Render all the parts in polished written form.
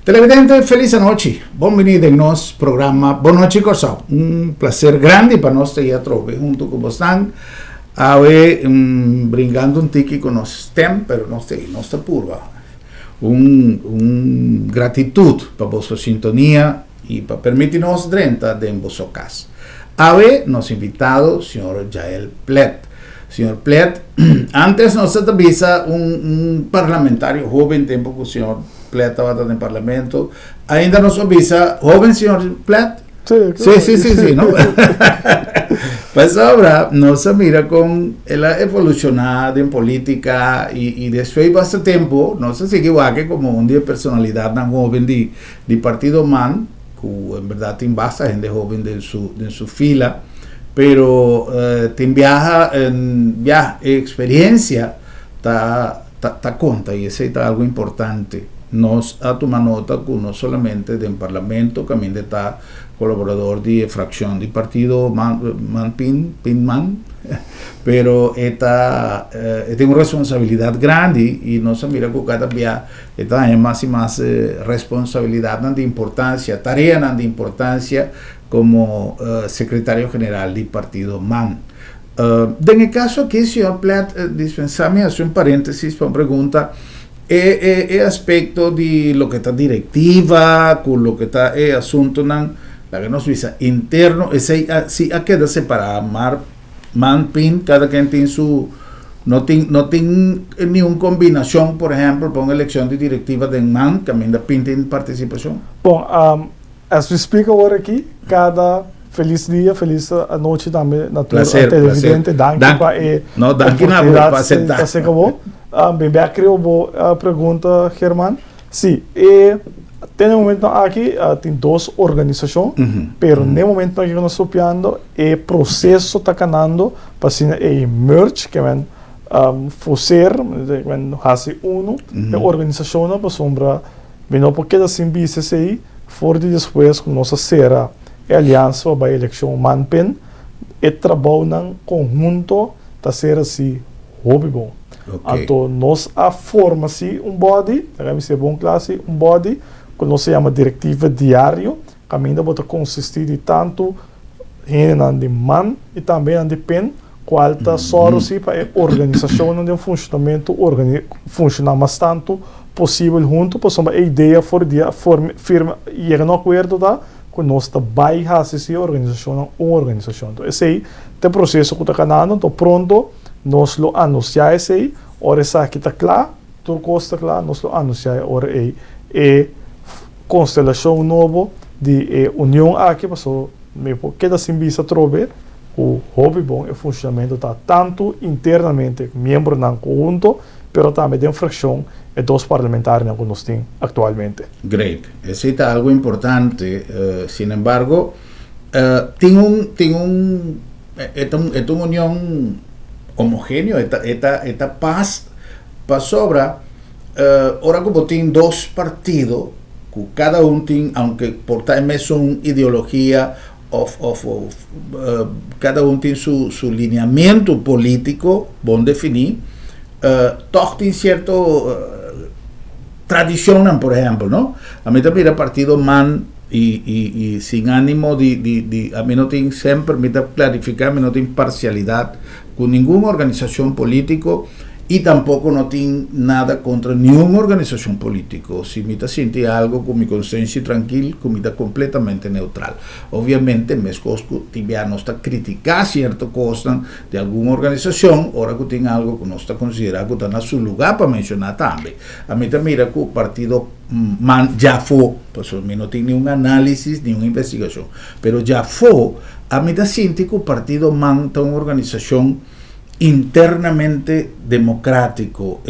Televidente, feliz noche. Bienvenido en nuestro programa Boa Noite Corsão. Un placer grande para nós estar aqui junto com vocês. Hoje, brincando tiki con los tem, pero nós temos nossa purva. Gratitud para vossa sintonia e para permitir-nos entrar em vossa casa. Hoje, nosso invitado, Sr. Jael Plet. Sr. Plet, antes nós avisa parlamentário jovem, tempo que o Sr. Plet estava no parlamento, ainda nos avisa, jovem Sr. Plet? Sí, ¿no? Pues ahora nos mira con la evolucionada en política y después de este tiempo, no sé si igual como un día personalidad tan joven de partido MAN, que en verdad tiene bastante gente joven en su fila, pero tiene viaja experiencia, ta conta y ese es algo importante. Nos ha tomado nota que no solamente del Parlamento, también está colaborador de fracción del partido PIN-MAN, pero tiene una responsabilidad grande y nos mira que cada día está más y más responsabilidad de importancia, tarea de importancia como secretario general del partido MAN. En el caso aquí, señor Plet, dispensame hacer un paréntesis para una pregunta. Aspecto de lo que está directiva, con lo que está asunto la que nos visa interno, ese sí ha quedado separado, man pin, cada quien tiene su, no tiene ni una combinación, por ejemplo, para una elección de directiva de man, también da pin tiene participación. Bom, as we speak agora aqui, cada feliz dia, feliz noite também na tua televidente, danke para aceitar. Bem, creo a pergunta, Germán. Sim, tem um momento aqui, tem duas organizações, pero no momento que nós estamos vendo, o processo está canando para ser merge, que vem fazer, vem fazer a organização para sombra, bem, não porque assim bises aí, for de depois que nós será a aliança para a eleição manpen, e trabalho em conjunto, está ser assim, hobby bom. Okay. Então, nós formamos body, bom classe, body, que nós se chama diretiva diário, que ainda pode consistir de tanto de man e também de pen, qual está só para a organização de funcionamento, funcionar mais tanto possível junto, para a ideia for dia, firma, e no acordo da, que nós trabalhamos essa organização, uma organização. Então, esse aí, o processo que está canando, então pronto, nós lo anunciamos aí, ora essa aqui está claro, tudo está claro, nós lo anunciamos ora aí, constelação nova de união aqui, passou, porque assim bisa trover, o hobby bom e funcionamento está tanto internamente, membro não conjunto, pero também de fração e dos parlamentares que nós temos atualmente. Great, esse está algo importante, sin embargo, tem uma união homogéneo, esta paz sobra, ahora como tienen dos partidos, cada uno tiene, aunque por también son ideología, cada uno tiene su lineamiento político, bien definido, todos tienen cierto tradición, por ejemplo, ¿no? A mí también el partido MAN, y sin ánimo de a mí no tiene siempre, permite clarificar, a mí no tiene parcialidad con ninguna organización política y tampoco no tiene nada contra ninguna organización política. Si me siente algo con mi conciencia tranquila, con mi completamente neutral. Obviamente, me escojo no está criticar ciertas cosas de alguna organización, ahora que tiene algo que no está considerado que está en su lugar para mencionar también. A mí también mira que el partido MAN ya fue, pues a mí no tiene ni un análisis ni una investigación, pero ya fue, a mí me siente que el partido MAN está una organización internamente democrático,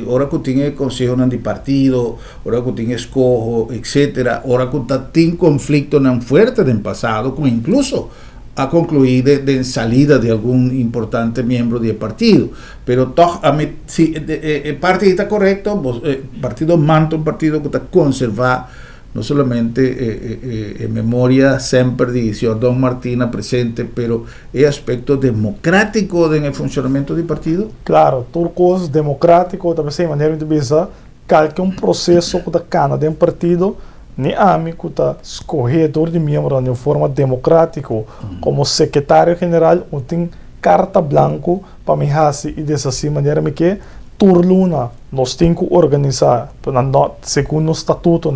ahora que tiene consejo de partido, ahora que tiene escojo, etcétera, ahora que tiene conflicto tan fuerte del pasado, como incluso a concluir de salida de algún importante miembro del partido, pero todo, a mí, si el partido está correcto, partido MAN, un partido que está conservado no solamente en memoria siempre de señor Don Martina presente, pero el aspecto democrático en el funcionamiento del partido. Claro, turcos democrático, también de manera de pensar, qualquer processo que está cana de partido, nem a mim que está escorredor de membro de forma democrática, como secretário-geral, ou tem carta branco para me fazer e dessa maneira que turluna nós temos que organizar, segundo o estatuto,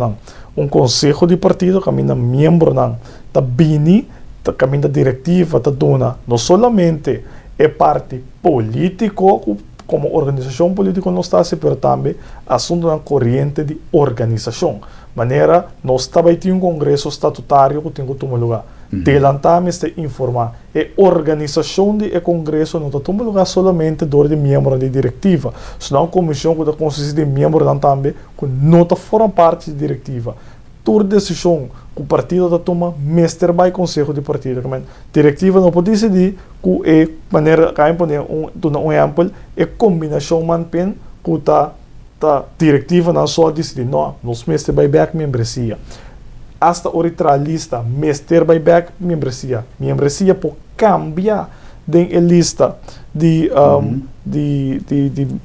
conselho de partido, que é membro da BINI, que é da diretiva, da dona, não somente é parte político, como organização política não está, mas também assunto da corrente de organização. Maneira, nós também temos congresso estatutário que tem que tomar lugar. Delantamos de informar. A organização do congresso não toma lugar somente de membro da diretiva, senão a comissão que consiste de membro também que não forma parte da diretiva. Toda decisão que o partido toma, mestre vai conselho de partido. A diretiva não pode decidir que é maneira que um exemplo é combinação manpen que a diretiva não só decide não, nós mestre vai back membresia. Hasta oritralista, mestre vai back membresia. Membresia pode cambiar de lista de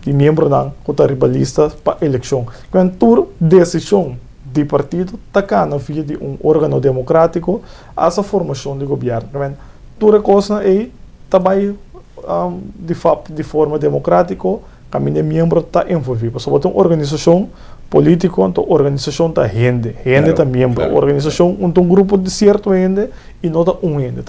membro que está ribalista para eleição. Quando toda decisão de partido está na via de órgão democrático essa formação de governo. Toda coisa é também de forma democrática, que o membro está envolvido. Sobre uma organização política, uma organização está gente está membro, organização um grupo de certo gente e não está gente.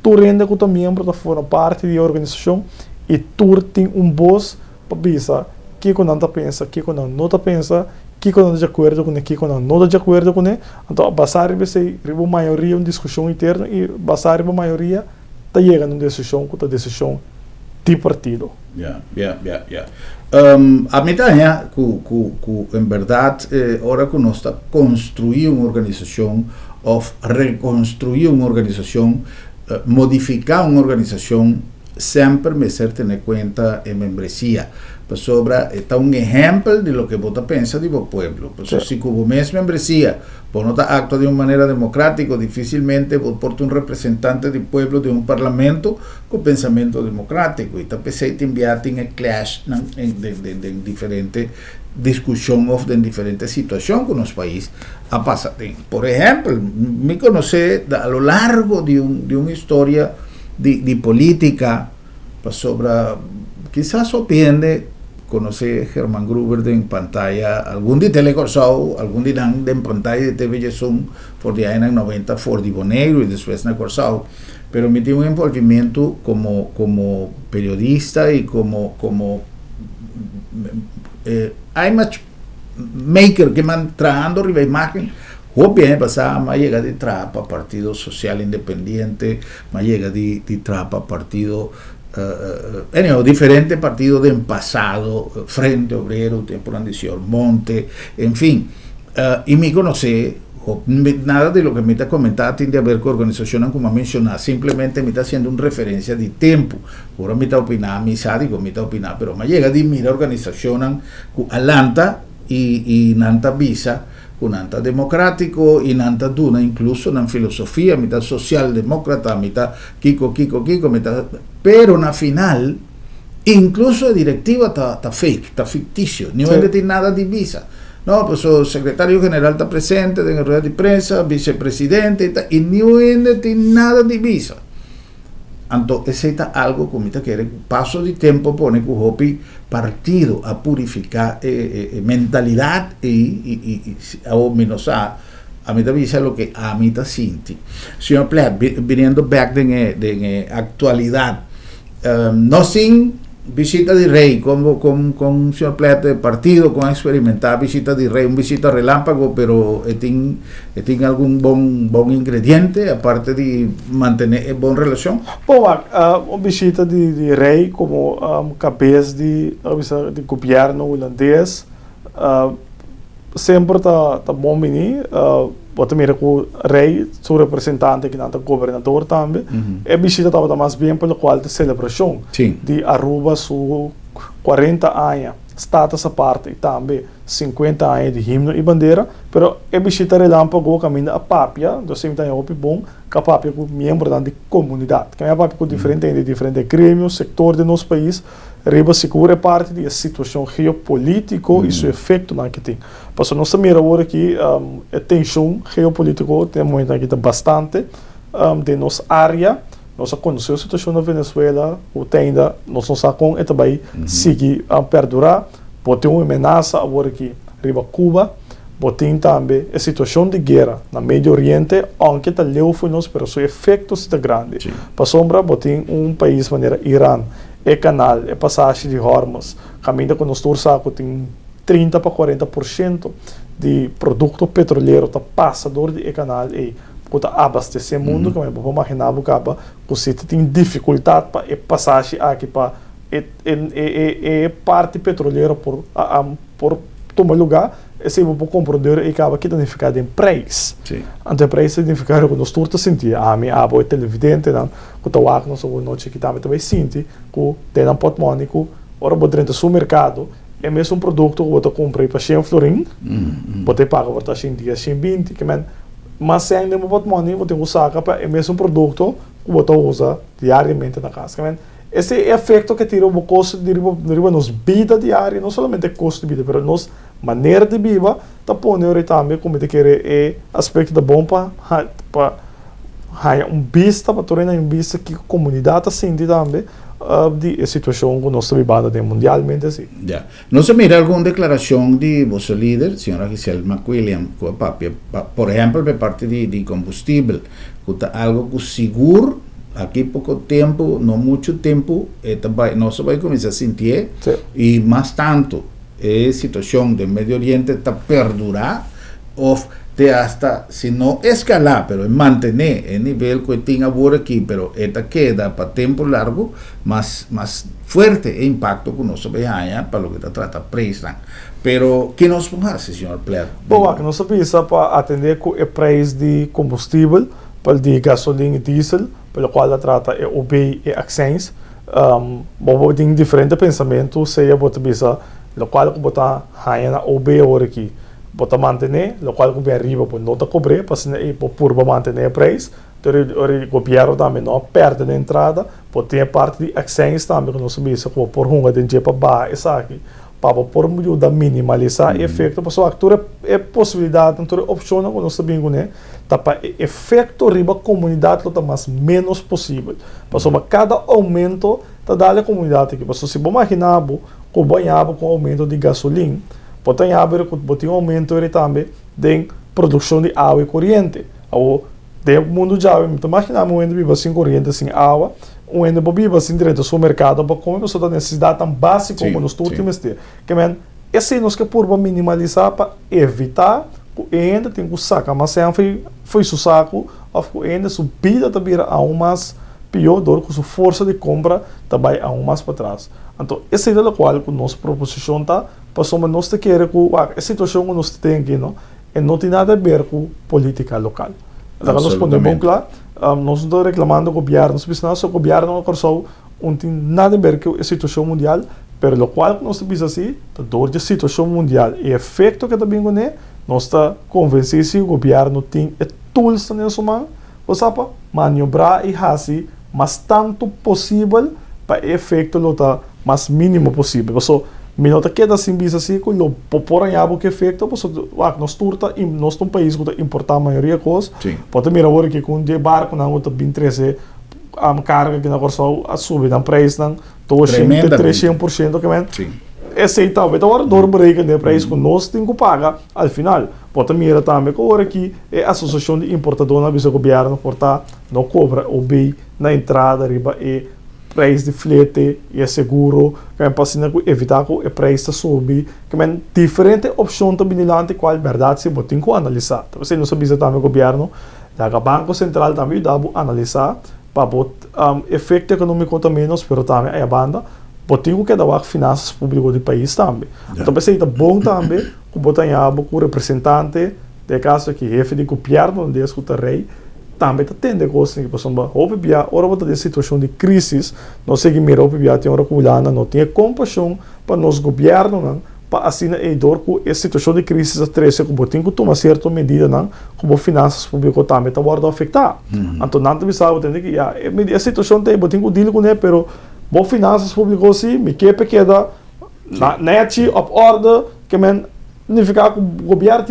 Todo gente que está membro está forma parte da organização e todo tem voz para pensar que não está pensa, que não está pensa, que não está de acordo com ele, que não está de acordo com ele. Então, basar a maioria uma discussão interna e basar a maioria está chegando a uma decisão que é decisão de partido. A mim também, que em verdade, hora que nós está construir uma organização ou reconstruir uma organização, modificar uma organização, sempre me ser ter em conta a membresia. Sobre está um exemplo de lo que você pensa do povo. Se como mesmo membresia, por não actua de uma maneira democrática, dificilmente você porta um representante do povo de um parlamento com pensamento democrático. E talvez se enviar em clash de diferentes discussões ou de diferentes situações que nos países a passar. Por exemplo, me conhece a lo largo de uma história de política sobre quizás sorprende conocer Germán Gruber en pantalla, algún de Telecorsau, algún de en pantalla de TV Zoom, por de ahí en 90 for de Boneiro y después en Corsau, pero me tuve un envolvimiento como periodista y como image maker que man trabajando arriba imagen. Bien, pasaba, más llega de trapa, Partido Social Independiente, más llega de trapa, Partido diferentes partidos del pasado, Frente Obrero, tiempo de Monte, en fin, y me conocí, nada de lo que me está comentando tiene a ver con organizaciones como mencionado, simplemente me está haciendo una referencia de tiempo, ahora me está opinando, me está opinando, pero me llega de mira organizaciones alanta y nanta visa, con anta democrático y nanta duna, incluso en filosofía, mitad socialdemócrata, mitad Kiko, mitad, pero na final, incluso la directiva está fake, está ficticio, ni no tiene nada de visa. No, pues el secretario general está presente en la rueda de prensa, vicepresidente, y ni tiene nada de visa. Entonces, es algo que el paso de tiempo pone que el partido a purificar mentalidad y a ominosar a mí te lo que a mí te siente. Señor Platt, viniendo back de actualidad, no sin visita de rey, con un señor Platt de partido, con experimentar visita de rey, una visita relámpago, pero tiene algún buen ingrediente, aparte de mantener buena relación. Una visita de rey como cabeza de gobierno holandés, sempre está bom venir, pode mirar que o rei, seu representante, que não é governador também, a visita estava mais bem pelo qual de celebração de Aruba, sua 40 anos status aparte e também 50 anos de himno e bandeira, pero é bichita relâmpago caminha a papia, do sempre tem o bom, que a papia com membro da comunidade, que é a papia com diferente grêmios, sector de nosso país, riba segura parte da situação geopolítica e seu efeito na que tem. Passou nossa mira agora aqui, a tensão geopolítica tem muito aqui bastante de nossa área. Nós conhecemos a situação na Venezuela, o ainda nós não sabemos e também seguir a perdurar. Pode uma ameaça agora aqui, riba Cuba, pode também a situação de guerra no Médio Oriente, aunque está leu foi nós, mas o efeito está grande. Para sombra, pode país maneira Irã, é canal, é passagem de Hormuz, caminha com nós saco tem 30 para 40% de produto petroleiro tá passador de canal e que abastecer o mundo, como eu vou imaginar, que você tem dificuldade para passagem aqui para parte petroleira por tomar lugar, esse vou compreender e acaba que danificado em preço. Ante preço significa que nós todos sentir, minha avó é televidente, não, que tá lá nós vamos noite que também sente, que tem um portmônio, que ora vou dentro do supermercado, é mesmo produto que eu comprei para 100 florim, pode pagar para 100 dias, 120, que mas se ainda não pode money, você usa para o mesmo produto que você usa diariamente na casa. Esse efeito que tira o custo de nos vida diária, não somente o custo de vida, mas nos maneira de vida, está pondo também como de querer aspecto da bom para vista, para tornar vista que a comunidade sente também de situação que nós estamos vivendo mundialmente assim. Ya. ¿No se mira alguna declaración de vuestro líder, señora Giselle McWilliam, por ejemplo, de parte de combustible, algo que seguro, aquí poco tiempo, no mucho tiempo, no se va a comenzar a sentir, y más tanto, situación del Medio Oriente está perdurar, o de hasta, si no escalar, pero mantener el nivel que tiene ahora aquí, pero esta queda para tiempo largo, más fuerte el impacto que nos vea para lo que se trata presa. Pero, ¿qué nos hace, señor Player? Bom, que nós precisa para atender com o preço de combustível, para de gasolina e diesel, pelo qual trata o OB e accents. Bom, tem diferentes pensamentos, seja você precisa, o qual você na OB agora aqui. Bota manter, o qual o governo arriba por não cobrir, para manter o preço. O governo também não perde a entrada, pode ter parte de accents também que nós sabemos que por runga de para baixo aqui, para por ajudar a minimalizar o efeito, porque a altura é possibilidade, então opção que nós sabemos né, tá para efeito riba comunidade lo mais menos possível, porque cada aumento tá dando a comunidade aqui, porque se você imaginar que banhava com aumento de gasolina pode ter um aumento também de produção de água e corrente. O mundo já então imagina um ende viva sem corrente, sem água, um ende viva sem direito ao mercado, para como a necessidade tão básica como nos últimos dias. Que esse nós que por minimalizar para evitar que ainda tem que sacar, mas sempre foi o saco, que ainda subida também a mais pior do que sua força de compra também a mais para trás. Então, esse é o qual a nossa proposição está, para nós queremos que a situação que nós temos aqui não tem nada a ver com política local. Então, nós podemos claro, nós estamos reclamando o governo, nós o governo não tem nada a ver com a situação mundial, mas o qual nós precisamos assim, da situação mundial e o efeito que também é, nós estamos convencidos que o governo tem tools nessa mão, para maniobrar e fazer mas tanto possível para efeito lutar mais mínimo possível. Então, minota queda assim bisa assim que lo poporanyabo que efeito, porque nós turta nós um país que importar a maioria coisa. Pode mirar agora que com de barco não outra 23 a carga que na corso a subir na preço não 200-300% que men. Esse tal, então agora dor break de preço que nós temos que pagar ao final. Pode mirar também que agora aqui é a associação de importadores na bisa governo portar não cobra o bem na entrada riba e preço de frete e seguro, que para evitar que o preço suba, que é diferente opção também lá de qual verdade se você tem que analisar. Então, você não sabe se também o governo, o Banco Central também dá para analisar para o efeito econômico também, mas também a banda, você tem que dar finanças públicas do país também. Então, você é bom também que você tenha o representante, de caso que jefe de governo, onde escuta rei, também tende coisas que passam ba o bia ora bota de situação de crise não sei que mira o bia tem ora culana não tem compaixão para nos governo não para assim é dor com essa situação de crise a três que botem que toma certa medida não como finanças públicas também está guarda afetar então não te sabe tem que a situação tem botem que deal com é pero bo finanças públicas sim me que queda na net op orde que men significa que o governo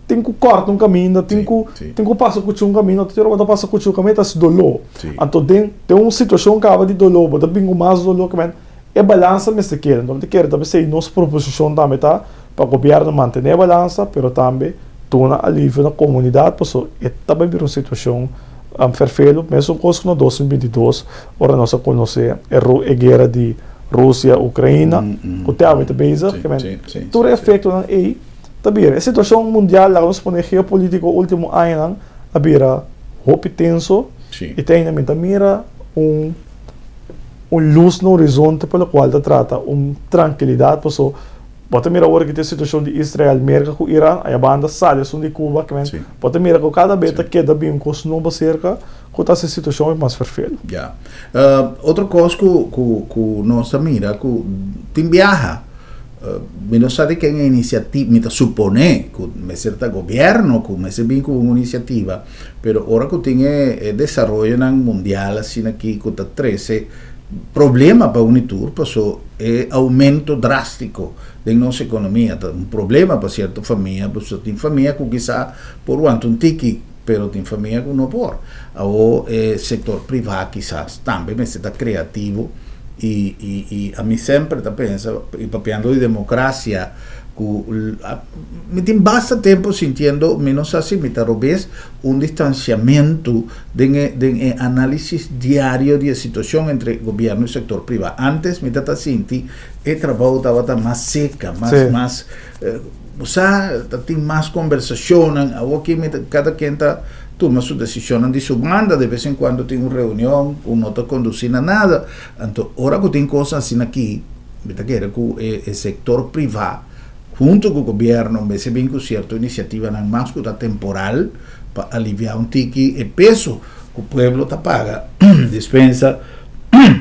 tem que cortar um caminho, tem que passar por um caminho, tem que passar por um caminho, está se dolor. Então tem uma situação que acaba de dolor, mas tem mais dolor que é balança, mas se quer, então te quer também ser nossa proposição também tá para o governo manter a balança, mas também torna alívio na comunidade, porque é também uma situação perfeita, mesmo coisa no 2022, ora nós conhecemos a guerra de Rússia, Ucrânia, o tema está bem, que tudo é feito na EI. Também a situação mundial, lá vamos pôr geopolítico último ano, a beira roupa tenso e tem na mente mira luz no horizonte pelo qual te trata tranquilidade, pessoal. Bota mira agora que tem a situação de Israel, América com Irã, a banda sai de Cuba, que vem. Bota mira que cada vez que dá bem com não cerca, com essa situação é mais perfeita. Já. Outra coisa que nós mira, que tem viaja. Não sabe que é uma iniciativa, me supone que é certo governo, que é bem com uma iniciativa, mas agora que tem desenvolvimento mundial, assim aqui, que está 13, problema para a Unitur, passou é aumento drástico da nossa economia, um problema para certa família, porque tem família que quizá por um tique, pero tem família que não por. O setor privado quizás também está criativo. E a mim sempre está pensando, e papiando de democracia, me tem bastante tempo sentindo, menos assim, me talvez distanciamento de análise diário de situação entre governo e setor privado. Antes, me está sentindo, o trabalho estava mais seca, mais tem mais conversação, aqui cada quem está toma sua decisão de sua banda, de vez em quando tem uma reunião, não está conduzindo nada. Então, agora que tem coisas assim aqui, que o setor privado, junto com o governo, vai ser bem com certa iniciativa mais que temporal, para aliviar tique e peso que o povo está paga, dispensa,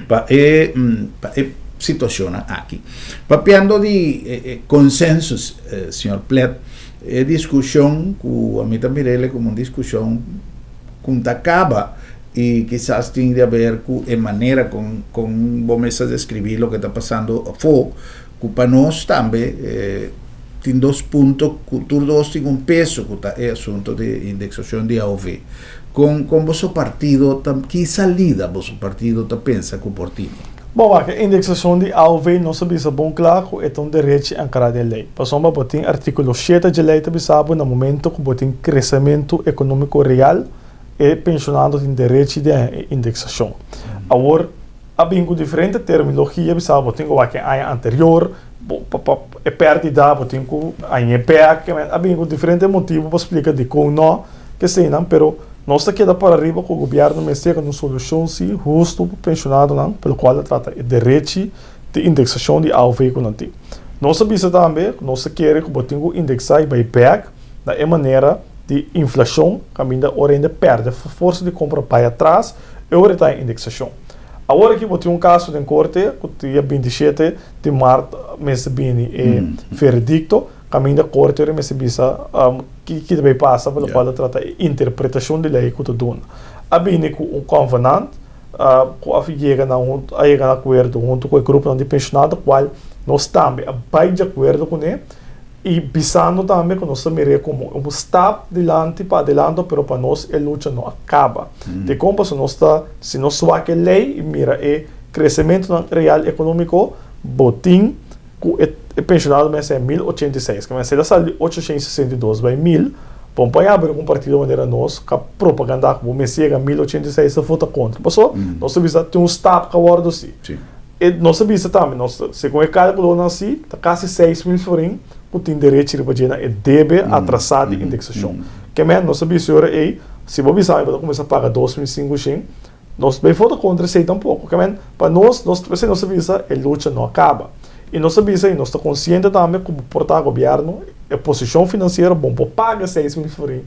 para a situação aqui. Papiando de consensos, senhor Plet, é discussão que a mim também é como uma discussão que acaba e quizás tem de ver com a maneira com vamos descrever o que está passando a fogo, que para nós também tem dois pontos, todos têm peso, que é o assunto de indexação de AOV. Com o vosso partido, que salida o vosso partido pensa que o partido? Bom, a indexação de AOV não se bisa bom claro, é um direito ancorado em lei. Passamos para o artigo 7 de lei, sabe, no momento que tem crescimento econômico real, e pensionado tem direito de indexação. Agora, há bem diferente terminologia, sabe, tem que a anterior, é perdida, tem que a IPEC, há bem diferente motivo para explicar de como não, que sei não, pero nós está queda para arriba que o governo me chega uma solução sim justo para pensionado não, pelo qual trata o direito de indexação de AOV que não tem. Nós sabemos também, nós queremos que botinho indexar by back da maneira de inflação, que ainda ainda perde a força de compra para atrás, e agora está em indexação. Agora que botinho caso de corte, que dia 27 de março, mês de bem veredicto, caminho corte e me bisa que também passa pelo qual trata a interpretação de lei que tu dona. A bem com convenant, com a chega na acordo junto com o grupo de pensionado, qual nós também vai de acordo com ele e pensando também que nós também como um step adiante para adiante, pero para nós a luta não acaba. De como se nós só que lei e mira é crescimento real econômico, botim o pensionado vai ser 1086, que vai ser dessa 862 vai 1000, bom, para abrir um partido de maneira nós, que a propaganda que vai ser 1086 se vota contra. Passou? Nós sabemos que tem um stop que aborda assim. E nós sabemos também, se com o cálculo assim, está quase 6.000 florim, que tem direito de fazer e deve atrasar de indexação. Que mesmo, nós sabemos que se você sabe, vai começar a pagar 2.500, nós vai votar contra isso tampouco. Que mesmo, para nós sabemos que a luta não acaba. E nós sabemos que nós estamos conscientes também como portar o governo, a posição financeira, bom, paga 6.000 florim,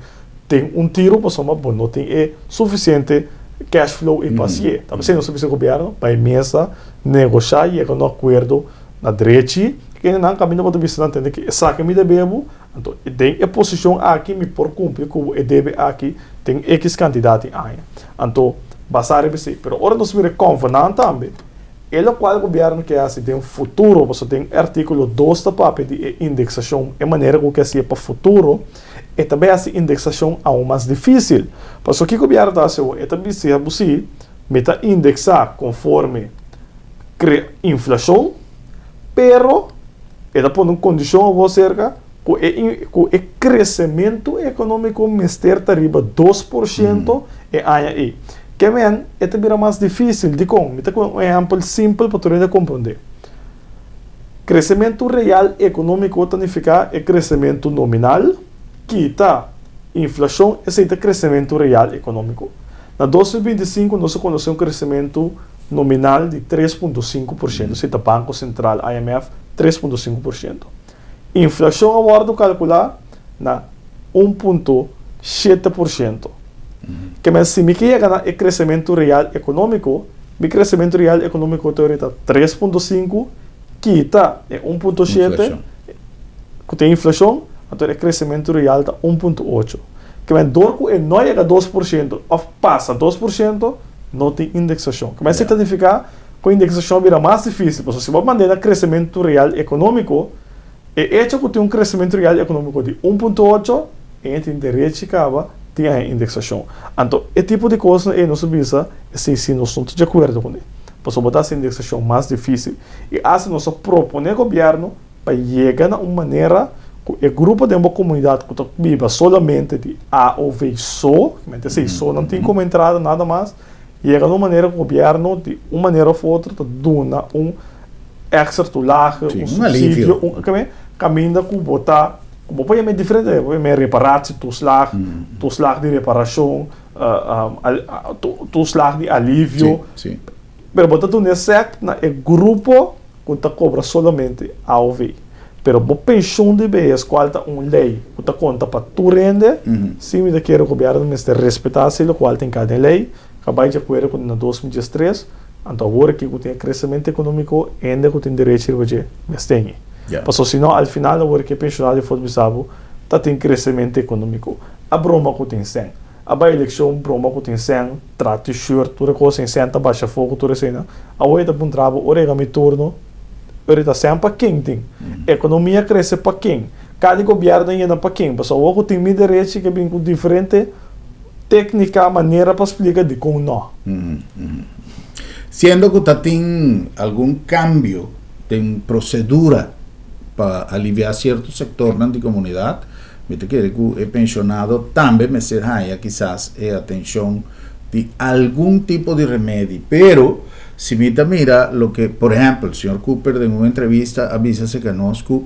tem tiro, mas não tem suficiente cash flow e paciência. Então, se não sabe o governo, vai mesa, negociar e chegar no acordo na direita, que não caminho para você entender que essa que me deve, então, tem a posição aqui, me por cumprir com o deve aqui, tem X candidato em área. Então, basar em si. Pero, ora nós vamos convenar também. Ele qual governo que assim tem um futuro, você tem artigo 2 da papel de indexação, é maneira que é para o futuro, e também essa indexação é o mais difícil. Porque o que o governo está fazendo, é também se você meta indexar conforme inflação, pero ele põe uma condição a você que o crescimento econômico mister arriba 2% e aí. Que men, ito vira mais difícil de como. Ito com um exemplo simples para tu compreender. Crescimento real econômico significa é crescimento nominal, que está inflação, esse é crescimento real econômico. Na 2025, nós conhecemos um crescimento nominal de 3,5%. Esse é o Banco Central, IMF, 3,5%. Inflação, agora, calcular na 1,7%. Que mas se me quer ganhar o crescimento real econômico, o crescimento real econômico está 3,5, que está 1,7, que tem inflação, então o crescimento real está 1,8. Que mas dorco e não chega a 2%, ou passa 2%, não tem indexação. Que mas isso significa que a indexação vira mais difícil, porque se você mandar crescimento real econômico, é hecho que tem um crescimento real econômico de 1,8, e tem direito de acaba tem a indexação. Então, esse tipo de coisa é nossa visa, se nós estamos de acordo com ele. Para botar essa indexação mais difícil. E assim nós propomos ao governo para chegar de uma maneira que o grupo de uma comunidade que vive solamente de A ou B só, só não tem como entrada nada mais, chega de uma maneira que o governo, de uma maneira ou outra, dona extra tulage, subsídio, caminho que botar. Como é diferente, é reparar toeslag de reparação, toeslag de alívio. Sim. Pero botar tu necesita na grupo que cobra somente A ou B. Pero a pensão de B é qual está uma lei que conta para tu rende, se me quer o governo respeitar se o qual tem cada lei, acabei de acordo com na 2013, então agora que tem crescimento econômico, ainda que tem direito de investir. Porque senão, ao final, agora que pensionário for bisabo, tem crescimento econômico. A broma que tem 100. A eleição, broma que tem 100, trate short, tudo coisa em 100, baixa fogo, tudo assim. A oita bom trabalho, orega me turno, orega sempre para quem tem. Economia cresce para quem. Cada governo ainda para quem. Porque o que tem me direito que vem com diferente técnica, maneira para explicar de como não. Sendo que tem algum cambio, tem procedura para aliviar certo sector da comunidade, me te quiere que o pensionado também me será quizás a atenção de algum tipo de remédio, pero si mira lo que, por ejemplo, el señor Cooper en una entrevista avisa que conosco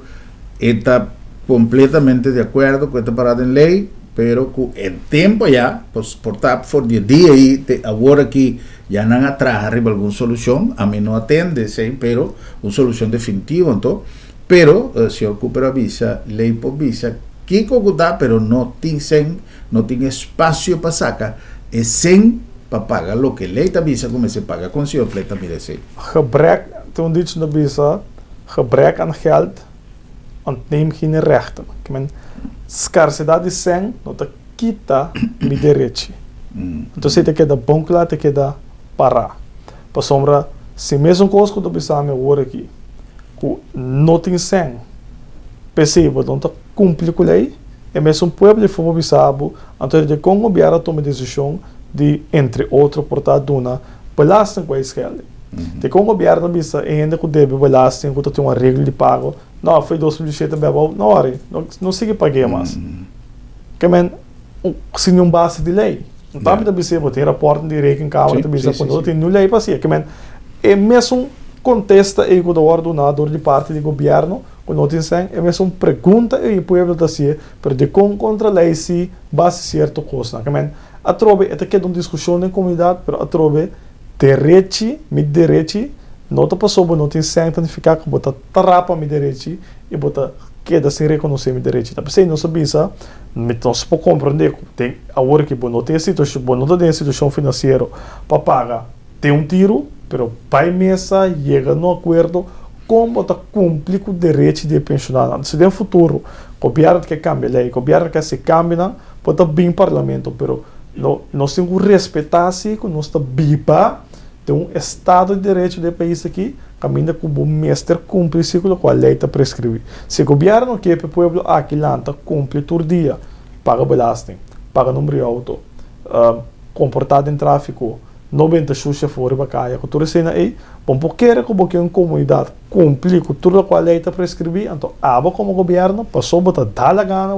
está completamente de acuerdo con esta parada en ley, pero que el tiempo ya, pues por 10 días y ahora aquí ya no han atrás arriba alguna solución, a mí no atende, ¿sí? Pero una solución definitiva, entonces. Pero el señor Cooper avisa, lei por visa, que Cocutá, pero no tiene espacio para sacar, es sem para pagar lo que lei avisa como se paga com seu pleta merece. Gebrek, toen dit na visa, gebrek aan geld, ontneemt geen rechten. Ik meen, scarsiteit is sem, não te quita mi direito. Então se te queda bom lá, te queda parar. Para sombra, se mesmo coisa que eu pensava me agora aqui, que não tem sem, perceba, não te cumpre com a lei, é mesmo um povo de fogo bisabo, então de como o governo toma decisão de, entre outros, portar duna, belasting com esse geld. De como o governo bisa ainda que deve belasting, que tem uma regra de pago, não, foi 2017, não sigue pagar mais. Que men, se não base de lei. Então, também bisa, tem raporte de rekening-kamer, bisa, quando tem não lei para si. Que men, é mesmo contesta e o ordenador de parte do governo, quando tem sem, é mesmo pergunta e o povo da si, para de como contra a lei se base certo coisa. Que men, a trobe, é que é uma discussão na comunidade, mas a trobe, me direito, não está passando, não tem sem, então ficar com botar tarapa me direito e botar queda sem reconhecer meu direito. Então, se não sabia, não se pode compreender tem agora que não tem situação, não tem situação financeira para pagar, tem um tiro, pero pai mesa chega no acordo como está cumprir com o direito de pensionar. Se tem futuro, o governo que cambia a lei, o governo que se cambia, pode bem parlamento, pero nós temos que respeitar-se, que nós está viva, tem um Estado de Direito do país aqui, caminha como o mestre cumpre o que a lei está prescreve. Se o governo quer que o povo aqui lanta cumpre todo dia, paga belasting, paga número de auto, comportado em tráfico, 90 xuxa fora para caia, que tudo isso aí, bom, porque era como que uma comunidade cumpre com tudo o que a lei está prescreve, então, como governo, passou a dar a gana,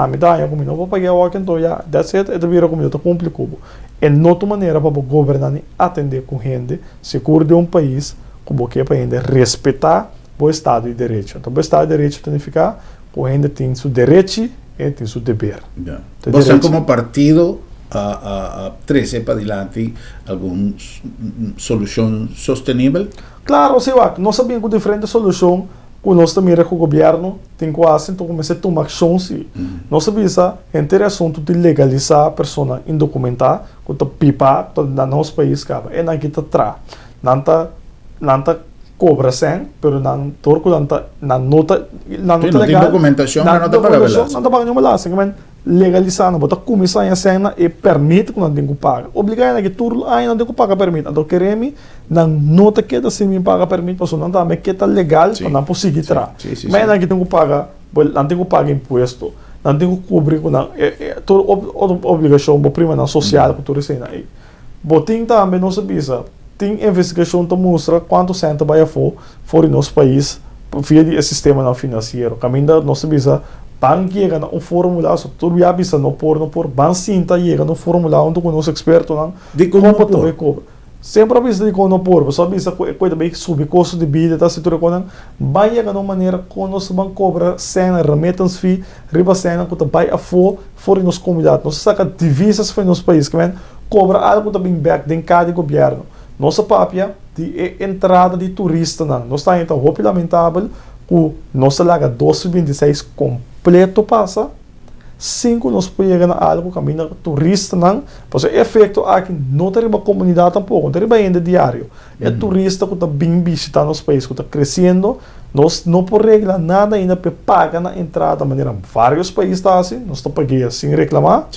me dá, eu não vou pagar o que então, that's it, é vira como eu estou cumprindo. É outra maneira para o governo atender com gente, seguro de um país, como que é para ainda respeitar o Estado de Direito. Então, o Estado de Direito significa que a gente tem seu direito e tem seu dever. Yeah. Você, como partido, trazer para adelante alguma solução sustentável? Claro, nós sabemos que diferentes soluções que nós também com o governo tem quase então começar a tomar ações. Nós sabemos que é assunto de legalizar a pessoa indocumentada, que está pipa no nosso país, é na que está atrás. Não está cobra sem, pero não torco não nota legal. Não documentação, não está pagando belas. Não está pagando belas, legalizar, não bota começar a cena e permite que não tem que pagar. Obrigado que tudo ainda não tem que pagar permite. Então queremos não nota que da se me paga permite, porque não está que está legal para não conseguir entrar. Mas não que tem que pagar, não tem que pagar imposto, não tem que cobrir com toda obrigação, bo prima na social que tudo isso aí. Botim também não sabia, tem investigação que mostra quanto cento vai fora do nosso país via de sistema financeiro. Caminho não sabia bank chega no formulário, so tudo já bisa no por ban cinta chega no formulário onde o nosso experto não de como por sempre avisa de como por só bisa coisa bem subir custo de vida tá situação quando vai chegar de maneira que nós vamos cobrar cena remittance fee riba cena que vai a for nos comunidades nós saca divisas foi nos países que cobra algo também back de cada governo nossa papia de entrada de turista não nós está então roupa lamentável que nossa laga 2026 completo passa 5 nós podemos chegar a algo caminho turista não pois é efeito aqui não tem uma comunidade tampouco não tem ainda diário é turista que está bem visitando nosso país que está crescendo nós não por regra nada ainda paga na entrada de maneira vários países está assim nós está pagando sem reclamar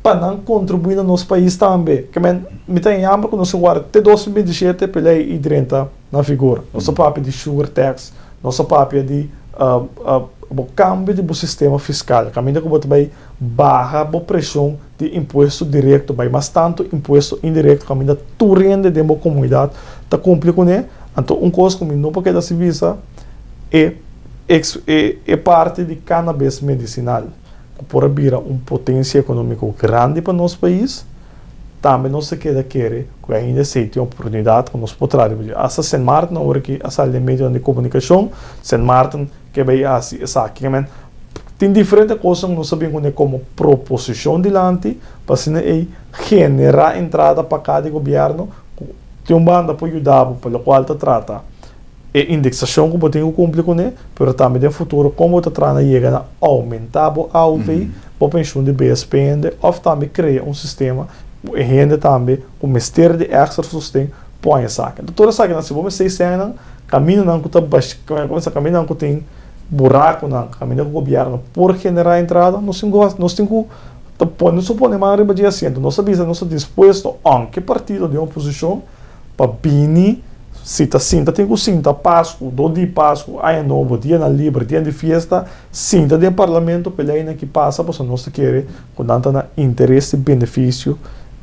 para não contribuir no nosso país também que me tem hambre que nós guarda até 2027 pela e 30 na figura nosso papel de sugar tax nosso papel de o câmbio do sistema fiscal, caminho que você vai barra a pressão de imposto direto, vai mas tanto imposto indireto, caminho tu rende de uma comunidade, tá complicado né? Então coisa como não porque da civisa é parte de cannabis medicinal, por abrir potência econômica grande para nosso país. Também não se queda querer que ainda se tem oportunidade que nós podemos trabalhar. Essa Saint Martin, na hora que a sala de meio de comunicação, Saint Martin, que vai assim, que tem diferentes coisas que nós sabemos como proposição delante, para generar entrada para cada governo, tem uma banda para ajudar, pelo qual te trata. E indexação que tem que cumprir com ele, mas também no futuro, como te trata, chega a aumentar a AUV, a pensão de BSPN, ou também cria sistema e gente também o mistério de extra sustento põe a saca. Então toda saca se vamos sei cena caminho não que tá começa caminho não que tem buraco não caminho que o governo por generar entrada nós temos que pôr supõe mais riba de assento nós sabemos nós disposto a que partido de oposição para bini se tá sinta tem que sinta Páscoa do dia Páscoa aí novo dia na livre dia de festa sinta de parlamento pela que passa para nós querer com tanto interesse e benefício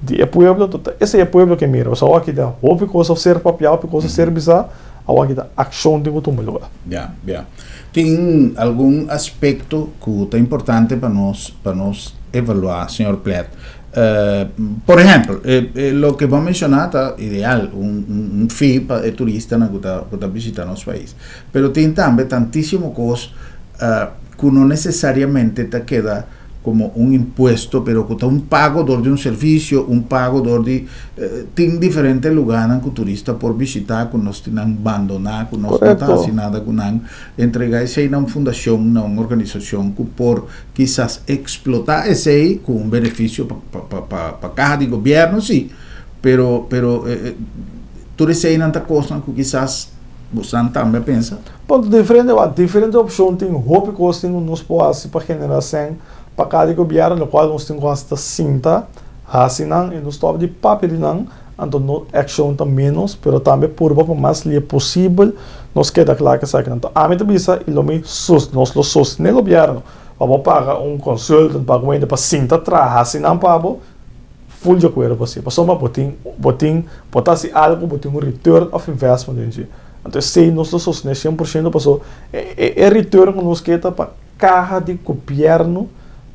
de pueblo, esse é o pueblo que mira, só aqui dá, ou coisa ser papel, ou coisa ser bizarro, ou aqui dá ação de outro lugar. Tem algum aspecto que é importante para nós evaluar, Sr. Plet? Por exemplo, o que vamos mencionar está ideal, fee para o turista que está visitando nosso país, mas tem também tantíssimo coisa que não necessariamente te queda como un impuesto, pero que está un pago de un servicio, un pago de en diferentes lugares que turistas por visitar, que nos tienen abandonar, que nos no están haciendo nada, que nos entregar ese a una fundación, a una organización que por quizás explotar ese con un beneficio para caja de gobierno, sí, pero tú dices tanta cosa que quizás você também pensa. Ponto diferente opção tem hope que tem nos pode para geração para cada governo no qual nós temos esta cinta assinan e nos top de papel não então no action tam menos pero também por pouco mais li possível nos queda claro que sai então a mim também isso e lo me nós lo sostener o governo vamos pagar consultant para ainda para cinta tra assinan para full de acordo com você passou uma botar se algo botar return of investment gente então se nós lo sostener 100% passou é return que nos queda para caja de governo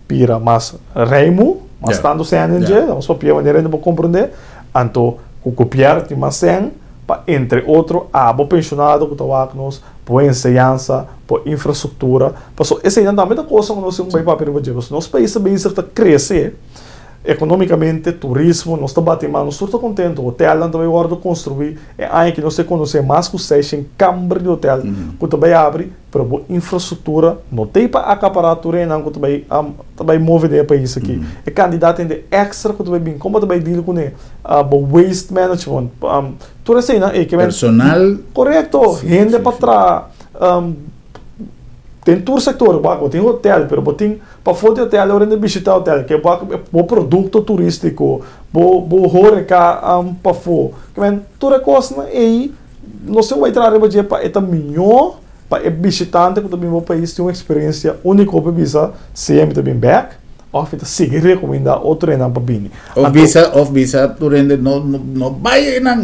pira mas reimo mas tanto sem vamos para maneira de compreender então o copiar tem mais sem para entre outro abo pensionado que está nos por ensinança por infraestrutura passou esse ainda também da coisa que nós temos bem para perder nosso país bem certo crescer economicamente, turismo, nós estamos batendo, nós estamos contentes. O hotel também agora construir, é aí que nós conhecemos mais que seja em câmara de hotel, que também abre para a infraestrutura, não tem para acaparar a terreno, que também move o país aqui. É candidato em extra, que também bem, como também deal com o waste management, tudo assim, né? Personal. Correto, rende para trás. Tem tour sector, tem hotel, pero tem para fora hotel, hora de visitar hotel, que é o produto turístico, o horeca para fora. Que vem toda coisa aí, nós vai trazer para é melhor para visitante que também o país tem uma experiência única para visa, sempre também back, ou fica seguir recomendar outro ainda para vir. Of visa, tu rende não vai não,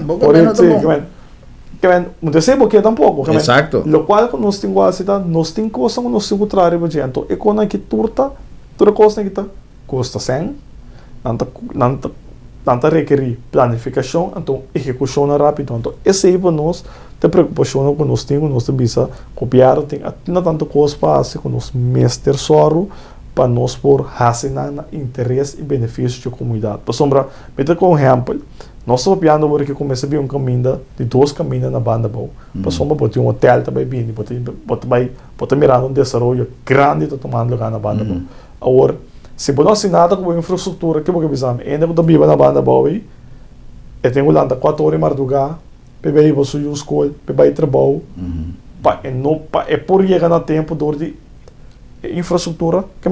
não sei porque tampouco. Exato. Lo qual nós temos a cidade, nós temos coisa que nós temos trazer para gente. Então, economia que turta, toda coisa que está custa sem, não requer planificação, então execução rápida. Então, esse aí para nós tem preocupação que nós temos, nós temos que copiar, tem não tanto coisa para fazer com nós mestre soro para nós por fazer interesse e benefício da comunidade. Por sombra, meter com exemplo. Nós estamos piando porque começa a vir caminho de 2 caminhos na banda boa. Passou uma botar hotel também bem, botar mirando desenvolvimento grande de tomando lugar na banda boa. Agora, se você não assinar com a infraestrutura que você precisa, ainda que você viva na banda boa, eu tenho lá 4 horas de madrugada, para ir para a sua escola, para ir trabalho, é por chegar no tempo de infraestrutura, que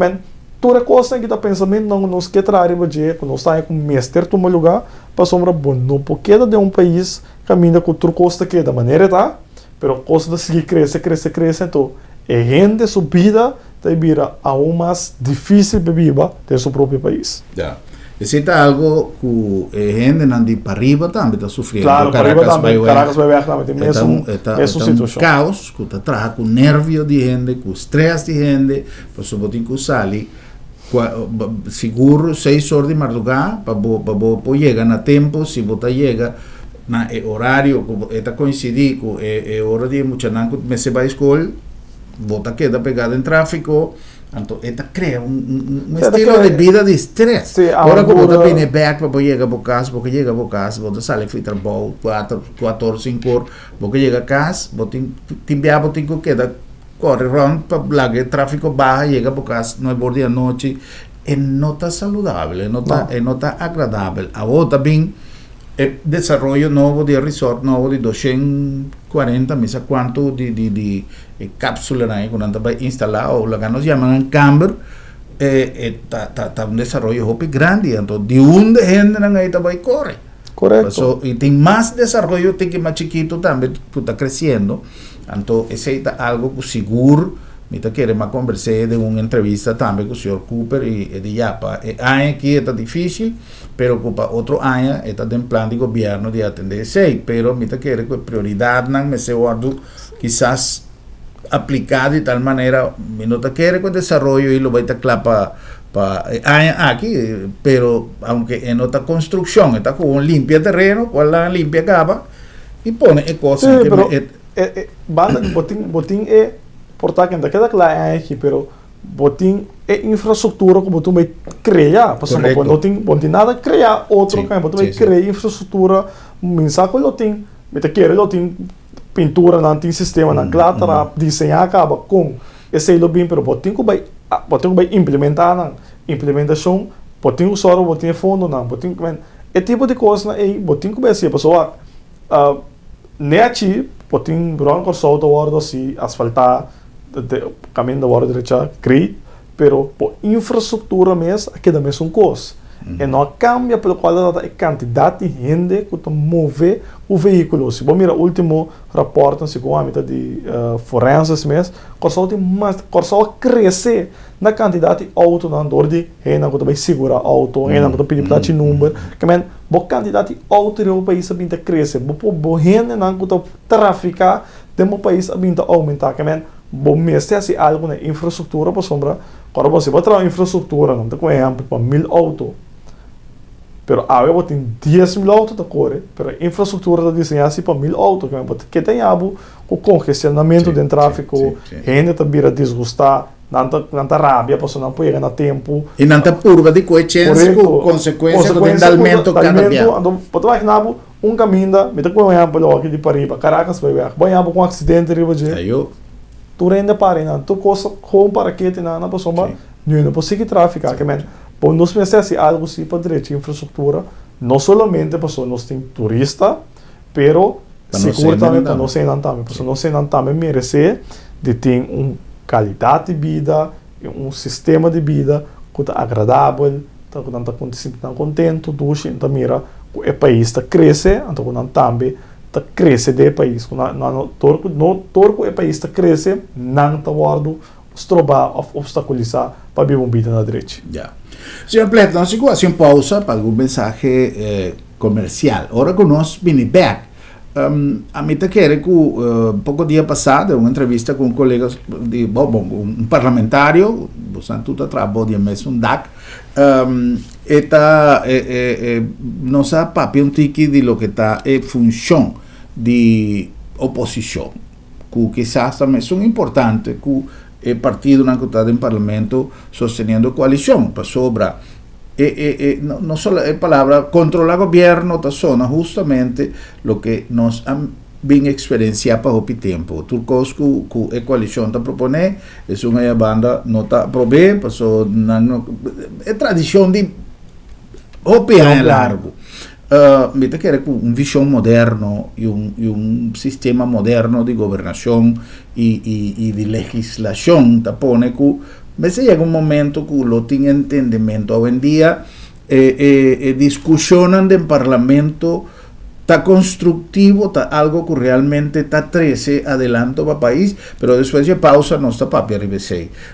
toda coisa que está pensamento não nos quer trazer para dia, quando nós estamos com mestre toma lugar, para sombra bom, não porque de um país caminha com outra coisa que da maneira tá, pero coisa seguir cresce, então é gente subida, tem vira aún mais difícil para viver de seu próprio país. Já. Existe algo que a gente não de para arriba também está sofrendo. Claro, para arriba também, Caracas vai ver também, tem mesmo situação. Caos, que está trazendo com nervio de gente, com estresse de gente, por isso tem que sair seguro 6 horas de madrugada para chegar na tempo, se você chega na horário que está coincidir com a hora de muita gente que se vai à escola, você queda pegado em tráfico, então esta cria um estilo de vida de estresse. Agora que você vem back para chegar para casa, porque chega para casa, você sai para trabalhar 4 5 horas, você chega a casa, você tem que quedar corre round para que o tráfico baja, chega para casa 9 horas da noite, e não está saudável, não está agradável. Agora também, desenvolvimento novo de resort, novo de 240, não sei quanto de cápsula, quando vai instalar, ou lá que nós chamamos camper, está desenvolvimento grande, então de onde a gente vai correr. Correto. E tem mais desenvolvimento, tem que mais chiquito também, que está crescendo. Então, esse é algo que seguro, me queremos conversar de uma entrevista também com o Sr. Cooper e de Yapa. Ano que está difícil, pero para outro ano está em plano de governo de atender isso, pero me queremos que prioridade não me se guardo, quizás aplicado de tal maneira, me não quer que o desenvolvimento e lo vai estar claro para aqui, pero aunque en otra construcción está con limpia terreno, con la limpia capa y pone cosas que banda botín é portar que ainda queda claro aqui, pero botin infraestrutura que botin vai criar, por exemplo, botin nada criar outro que botin vai criar infraestrutura, mensaco lotin, meta querer lotin pintura não tem sistema na clara desenhar acaba com esse lobby pero botin que vai implementar na implementação, botin o soro botin fundo não, botin é tipo de coisa aí botin que vai ser pessoa neti botin branco solto hora assim asfaltar caminho da hora direita cri pero por infraestrutura mesmo aqui da mesma coisa e não cambia pelo qual a quantidade de gente que move o veículo. Se você mira o último rapporto segundo a mitad de forenses mesmo, corso cresce na quantidade de auto na dor de gente que vai segurar auto, gente que pedir plate número, que men, bo quantidade de auto no país a binta cresce, bo gente na que traficar dentro do país a binta aumentar, que men, bo mestre assim algo na infraestrutura para sombra, quando você vai trabalhar infraestrutura, não tem como exemplo para 1000 auto. Pero agora tem 10.000 autos da corre, pero a infraestrutura está desenhada assim para 1000 autos, que tem algo com congestionamento do tráfego, gente também a desgostar, nanta rabia, para não poder ganhar tempo. E nanta curva de coeficiência com consequência do endalmento cada dia. Pode imaginar caminho, me com um exemplo aqui de Pariba, Caracas vai ver, vai com um acidente riba de. Tu rende para não, tu costa com paraquete na pessoa, não pode tráfego, que men. Bom, nós pensamos algo assim para direito infraestrutura, não somente para nós tem turista, pero seguro também para nós também, porque nós também merece de ter qualidade de vida, um sistema de vida que é agradável, que não está contente, duas, então mira, o país está crescendo, então não também está crescendo de país, não torco o país está crescendo, não está guardando estrobar, obstaculizar para viver uma vida na direita. Señor Plet, vamos a hacer una pausa para algún mensaje comercial. Ahora con nos viene back. A mí te quiere que poco día pasado, una entrevista con un colega, un parlamentario, bastante trabajo de mes un DAC, nos ha papi un tiki de lo que está en función de oposición, que quizás también son importantes, que el partido no está en parlamento sosteniendo coalición, para sobra no solo es palabra controlar gobierno, ta zona justamente lo que nos han bien experienciado para el tiempo. Turcos que la coalición te propone es una banda no está probé, pasó es tradición de OPA largo. Mira que era un visión moderno y un sistema moderno de gobernación y de legislación te pone que veces llega un momento que lo tiene entendimiento hoy en día discusionan del parlamento está constructivo, está algo que realmente está 13 adelanto para el país, pero después de pausa no está papi arriba.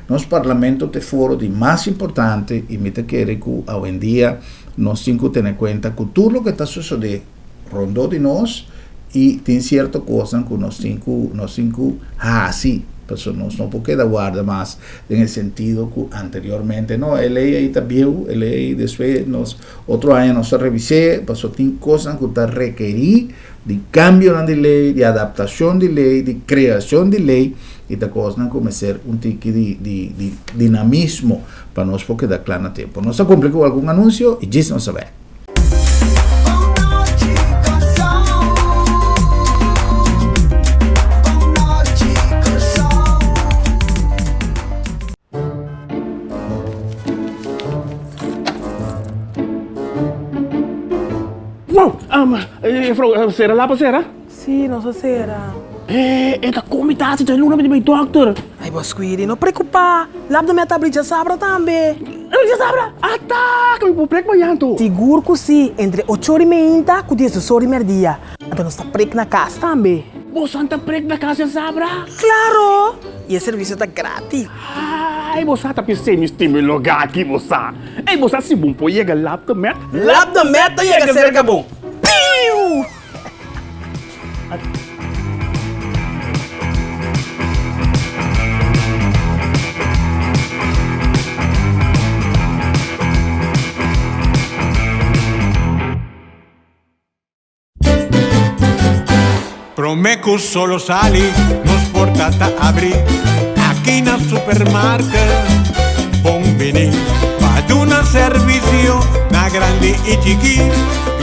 Nos parlamento te foro de más importante y me te quiere que hoy en día nos tenemos que tener en cuenta que todo lo que está sucediendo rondó de nos y tiene ciertas cosas que nos tenemos que así, pero no puede quedar guarda más en el sentido que anteriormente no, el ley ahí está viejo, el ley después otro año no se revisé, pero tiene cosas que está requerir de cambio de ley, de adaptación de ley, de creación de ley y de cosas como ser un tique de dinamismo para nos porque da claro tiempo. No se cumple con algún anuncio y ya no se ve. Wow, será lá para será? Sim, não se será. Esta comitação tem nome de meu doctor. Ai, boss, cuide, não preocupa. Lá da minha tablita sabra também. Já sabra? Ah, tá, que me vou preocupar yanto. Seguro que sim, entre 8h30 e 10h dia. Então nós está preco na casa também. Você está preco na casa, sabra? Claro! E o serviço está grátis. Ai, você está pensando em lugar aqui, você. Ei, você se bom pode chegar lá da meta? Lá da meta chega cerca bom. Piu! Promeco solo sali, nos portata abri. esquina supermarket. Bombini, pa' una servicio, na grande y chiqui,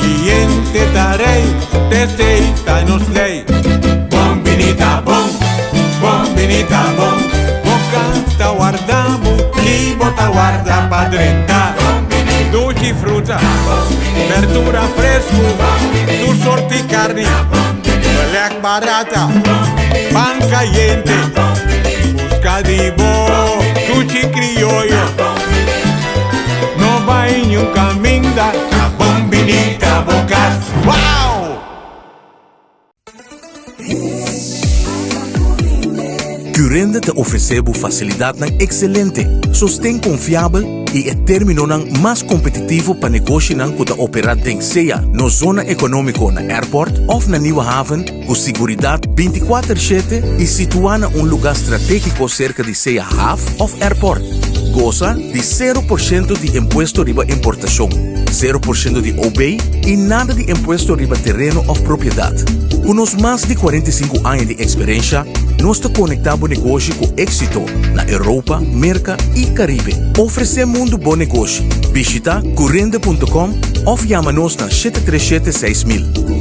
cliente darei, te seita nos lei. Bombinita bom, bombinita bom, boca ta guardamo, libo ta guarda pa' 30. Dolci frutta, verdura fresco, tu sorti carne, black barata, pan caliente, busca di bo, tuchi criollo, no va en un camino da bombinita bocas. Wow! Currende te oferece facilidad excelente, sostén confiável e é termino mais competitivo para negócio que te operar em seja na zona econômica na airport ou na Nieuwe Haven com segurança 24/7 e situada em lugar estratégico cerca de seja half of airport. Goza de 0% de imposto riba importação, 0% de OB e nada de imposto riba terreno ou propriedade. Com os mais de 45 anos de experiência, nós te conectamos negócio com êxito na Europa, América e Caribe. Oferecemos um bom negócio. Visita currende.com ou chama-nos na 737-6000.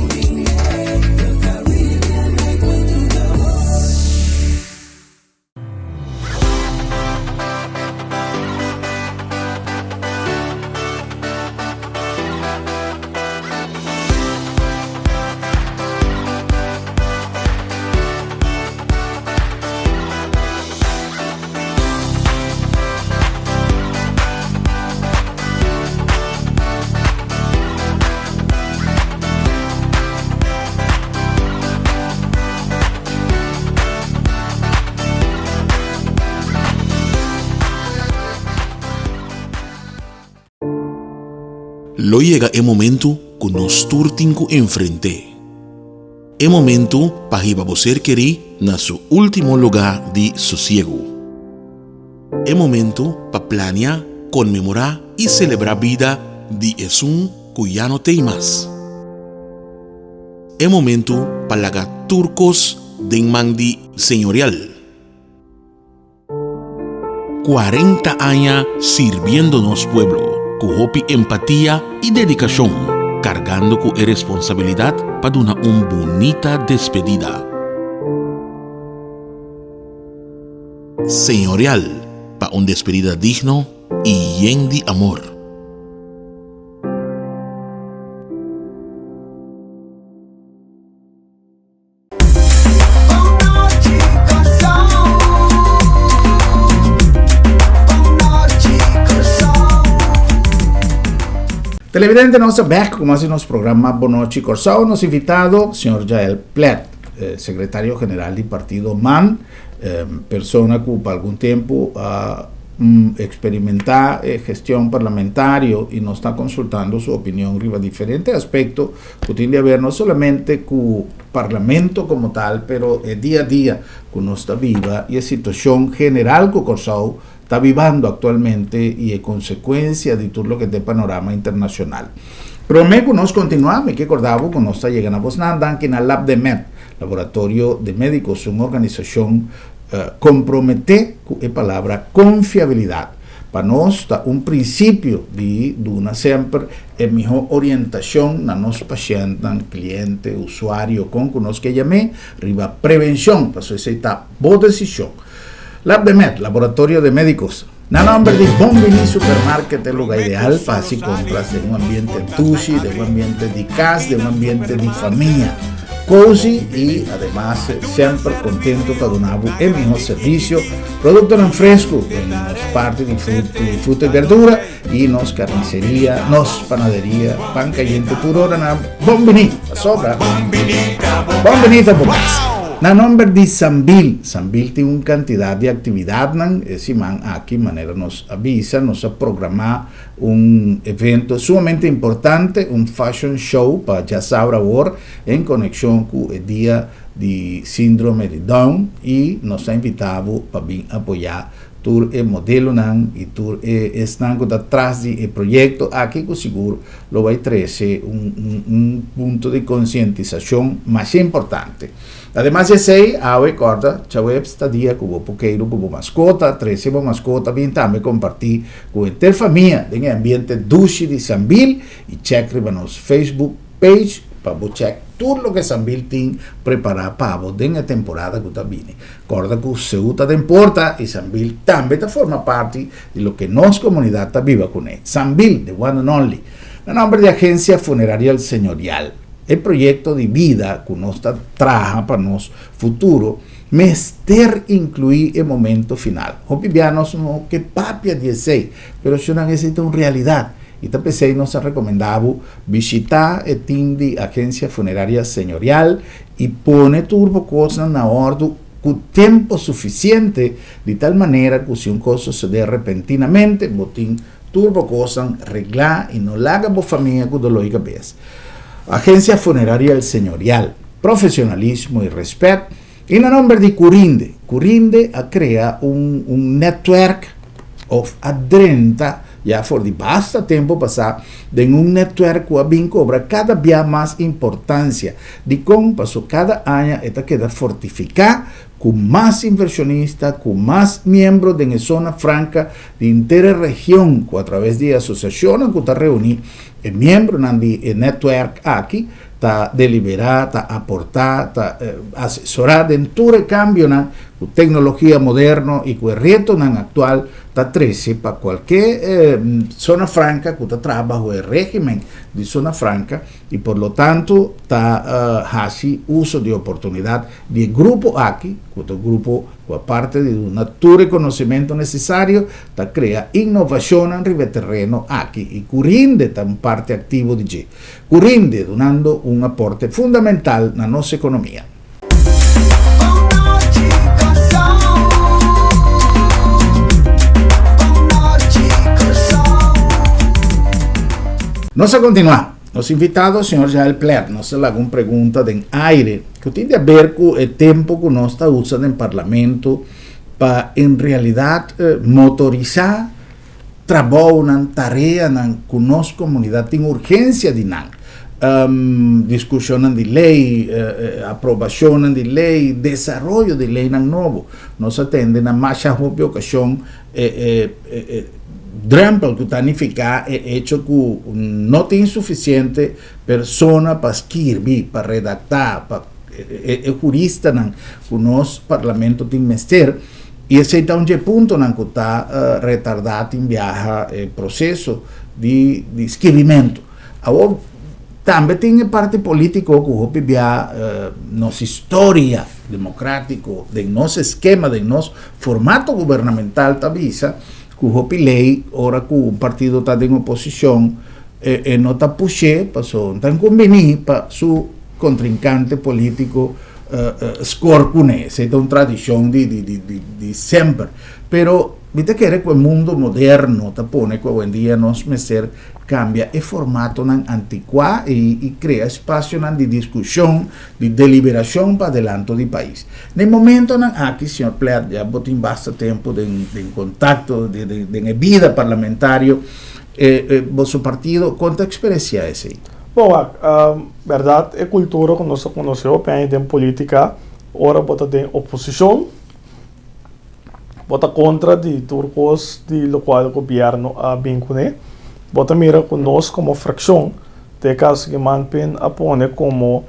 Lo llega el momento que nos turtinco enfrente. El momento para que você querer na su último lugar de sosiego. El momento para planear, conmemorar y celebrar vida de Jesús que ya no tem más. El momento para lagar turcos de mandi señorial. 40 años sirviéndonos pueblo. Con hopi empatía y dedicación, cargando con responsabilidad para una bonita despedida. Señorial, para una despedida digno y lleno de amor. Televidente, nós back com mais um programa Boa Noite Corsao. Nos invitado, Sr. Jael Plet, secretário geral do partido MAN, persona que por algum tempo experimentar gestão parlamentaria e nos está consultando sua opinião sobre diferentes aspectos que tem a ver não somente com o parlamento como tal, pero é dia a dia que nós está viva e a situação general que o Corsao está vivendo atualmente e é consequência de tudo o que é panorama internacional. Pero que nós continuamos, que acordamos que nós está chegando a Bosnanda, que na LabDemed, Laboratório de Médicos, uma organização comprometer com a palavra confiabilidade. Para nós está princípio de dar sempre a melhor orientação na nosso paciente, cliente, usuário, com que nós que chamamos, riba prevenção, para aceitar boa decisão. LabDemed, Laboratório de Médicos. Na nombre de Bombini Supermarket é o lugar ideal para se compras de um ambiente tushi, de um ambiente de casa, de um ambiente de família. Cozy y además siempre contento para donar el mejor servicio, productos en fresco, en las partes de fruta y verdura y nos carnicería, nos panadería, pan caliente puro, na Bombini, a sobra. Bombinita por casa. Na nombre de Sambil tiene una cantidad de actividad, si man aquí manera nos avisa, nos ha programado un evento sumamente importante, un fashion show para ya sabrá ahora en conexión con el día de síndrome de Down y nos ha invitado para apoyar tur modelo nan e tur están atrás de proyecto aquí que seguro lo va a traer un punto de concientización más importante. Además de sei, recorda, chaweb está dia como poqueiro como mascota, 13 mascota, bien también compartir con a família en el ambiente dulce de Sambil y check nos Facebook page para check tudo lo que Sambil tem preparado para vos en la temporada que está viene. Recorda que Ceuta te importa y Sambil también forma parte de lo que nos comunidad está viva con él. Sambil, the one and only, el nombre de Agencia Funeraria Señorial. El proyecto de vida que nos traja para nos futuro, mester incluir el momento final. Hopibianos no que papia 16, pero si no necesita una realidad. Y también nos ha recomendado visitar el team de Agencia Funeraria Señorial y pone turbo cosas en orden con tiempo suficiente, de tal manera que si un cosa se dé repentinamente, botín turbo cosas arreglar y no la haga por familia con dolor y cabeza. Agencia Funeraria El Señorial, profesionalismo y respeto. Y en el nombre de Curinde, Curinde ha creado un network of adrenta, ya por de basta tiempo pasado, de un network que bien cobra cada día más importancia, de cómo pasó cada año, esta queda fortificada, con más inversionistas, con más miembros de la zona franca de entera región, que a través de asociaciones que está reunidas, miembros del network aquí, está deliberar, está aportar, está asesorar en todo el cambio con tecnología moderna y con el reto actual, está 13 para cualquier zona franca que está bajo el régimen de zona franca y por lo tanto está así uso de oportunidad del grupo aquí, que el grupo aparte de una tour conocimiento necesario, está crea innovación en el terreno aquí y Curinde está un parte activo de G. Curinde donando un aporte fundamental a nuestra economía. Vamos a continuar. Los invitados, señor Jael Pler, nos hace alguna pregunta de aire que tiene a ver con el tiempo que nos está usando en el Parlamento para, en realidad, motorizar trabajo, una tarea que nuestra comunidad tiene urgencia de discusión de ley, aprobación de ley, desarrollo de ley nuevo. Nos atenden a más ocasión Drampel que tanificar el hecho que no tiene suficiente persona para escribir, para redactar, para el jurista que nos parlamento tiene mester y ese es un punto que está retardado en viajar el proceso de escribimiento. Ahora también tiene parte político que vivía nuestra historia democrática, de nuestro esquema, de nuestro formato gubernamental tabisa que lei, ora que un partido está en oposición, no está puxé, pasó, está convenido para su contrincante político score con esa, es una tradición de siempre. Pero, viste que el mundo moderno, te pone que hoy en día nos meser cambia el formato anticuado y crea espacio de discusión, de deliberación para adelante del país. En el momento aquí, señor Pler, ya botín basta tiempo de contacto, de vida parlamentario, su partido, ¿cuánta experiencia es ahí? Bom, verdade é cultura que nós conhecemos bem em política, ora bota de oposição, bota contra de turcos de local governo a vincune, bota mira com nós como fracção, de caso que mantém a pone como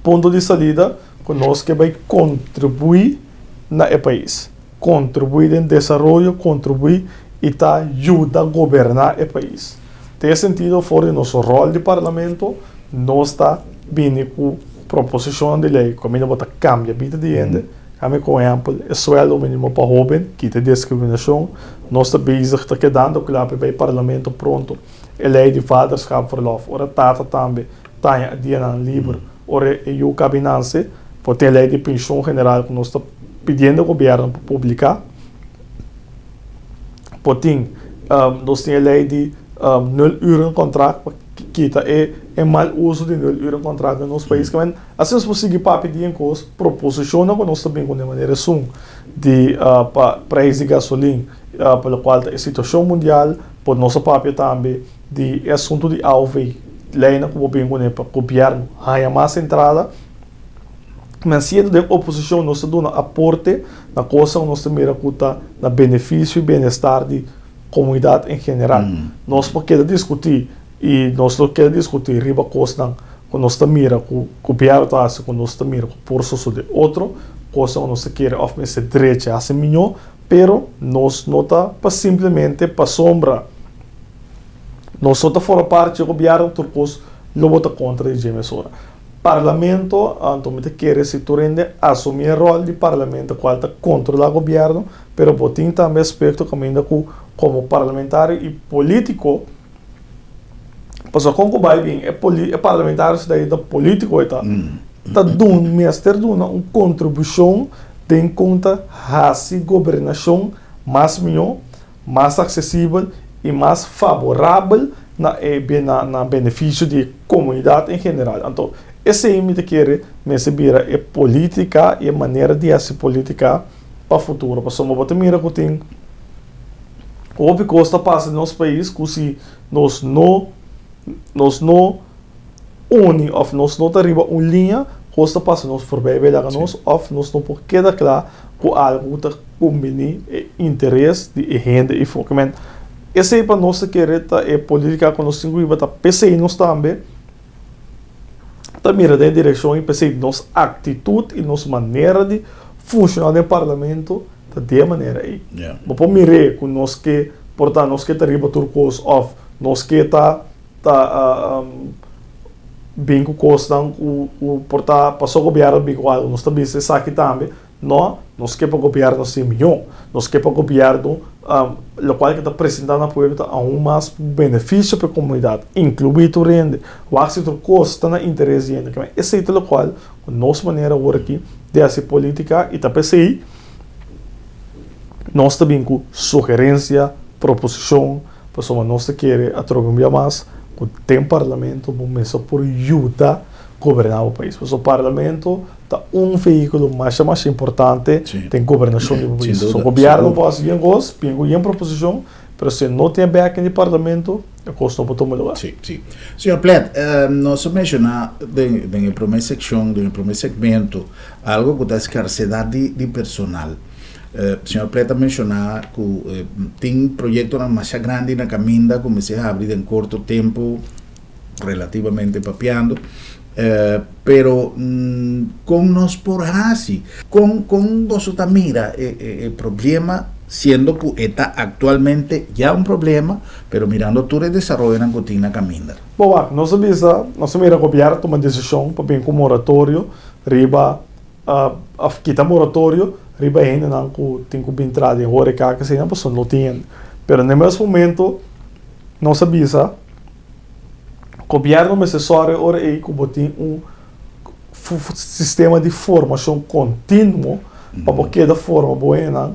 ponto de saída, com nós que vai contribuir na país, contribuir em desenvolvimento, contribuir e tá ajuda a governar o país. Nesse sentido, fora nosso rol de parlamento, nós está vindo com proposição de lei, como ainda bota cambia a vida de gente, como por exemplo, o sueldo mínimo para jovem, que tem discriminação, nós está bezig te quedando claro para o parlamento pronto, a lei de vaderschap verlof, ora tata também, tem dia livre, ora o cabinança, por ter a lei de pensão general que nós está pedindo ao governo para publicar, por tem, nós tem a lei de 0 uur contract, kita é mal uso de dinheiro contrato no nosso país. Assim nós conseguimos pedir em coisa, proposiciona que nós também de maneira sum de preço de gasolina, pelo qual a situação mundial, por nossa papel também, de assunto de alve, lei na como bem com o governo, há mais entrada, mas sendo de oposição, nós damos aporte na coisa, nós também recuta na benefício e bem-estar de comunidade em geral. Nós não queremos discutir e nós não queremos discutir riba coisa quando nós mira com o governo quando nós mira com o processo de outro coisa nós queremos oferecer direito a ser melhor, pero nós não está para simplesmente para sombra. Nós só está fora parte do governo turcos não vota contra de emissora. Parlamento, então me quer se turende assumir o rol de parlamento qual está controla o governo, pero botin também aspecto como parlamentário e político. Porque como vai bem, é parlamentário daí da político está dando mestre dando uma contribuição de conta a governação mais melhor, mais acessível e mais favorável na benefício de comunidade em geral. Então, esse é o que quer me vira é política e a maneira de fazer política para o futuro. Porque uma outra mira que tem o que está passando no nosso país, que se nós não unem, ou nós não arriba uma linha, que está passando nos forbeber da nós, ou nós não por queda claro com algo que combine interesse de gente e focamento. Esse é para nós que é política que nós temos que pensar nós também. Mira em direção e pensar nossa atitude e nossa maneira de funcionar no parlamento de maneira aí. Vamos mirar com nós que portanto nós que tá riba turcos off, nós que tá bem com costa o portar passou o governo bem com algo, nós também se sabe também, não, nós que para o governo se melhor, nós que para o governo o qual que está apresentando a povo a mais benefício para a comunidade, incluindo o rende, o acito custa na interesse de gente. Esse é o qual, a nossa maneira agora aqui de fazer política e também sei, nós também com sugerência, proposição, pessoal nós queremos atrogar mais, que tem parlamento, vamos por ajuda governar o país. O parlamento é veículo mais importante tem governação do país. O governo pode bem gosto, bem proposição, mas se não tem backing de parlamento, a costa não pode tomar lugar. Sim. Senhor Plet, nós mencionamos na primeira secção, no primeiro segmento, algo que é a escassez de personal. O senhor Pleta mencionou que tem projetos mais grandes na caminda, comecei a abrir em curto tempo, relativamente papeando. Pero con nos por así, con vosotros mira el problema, siendo que está actualmente ya un problema, pero mirando todo el desarrollo en Cotina Camina. Bom, nós mira copiar toma decisão para bem com moratório, riba quita moratório, riba ainda não tem que entrar em hora que assim não pessoa não tem. Pero no mesmo momento nós avisa o governo necessário ora aí que botem sistema de formação contínuo para que da forma boa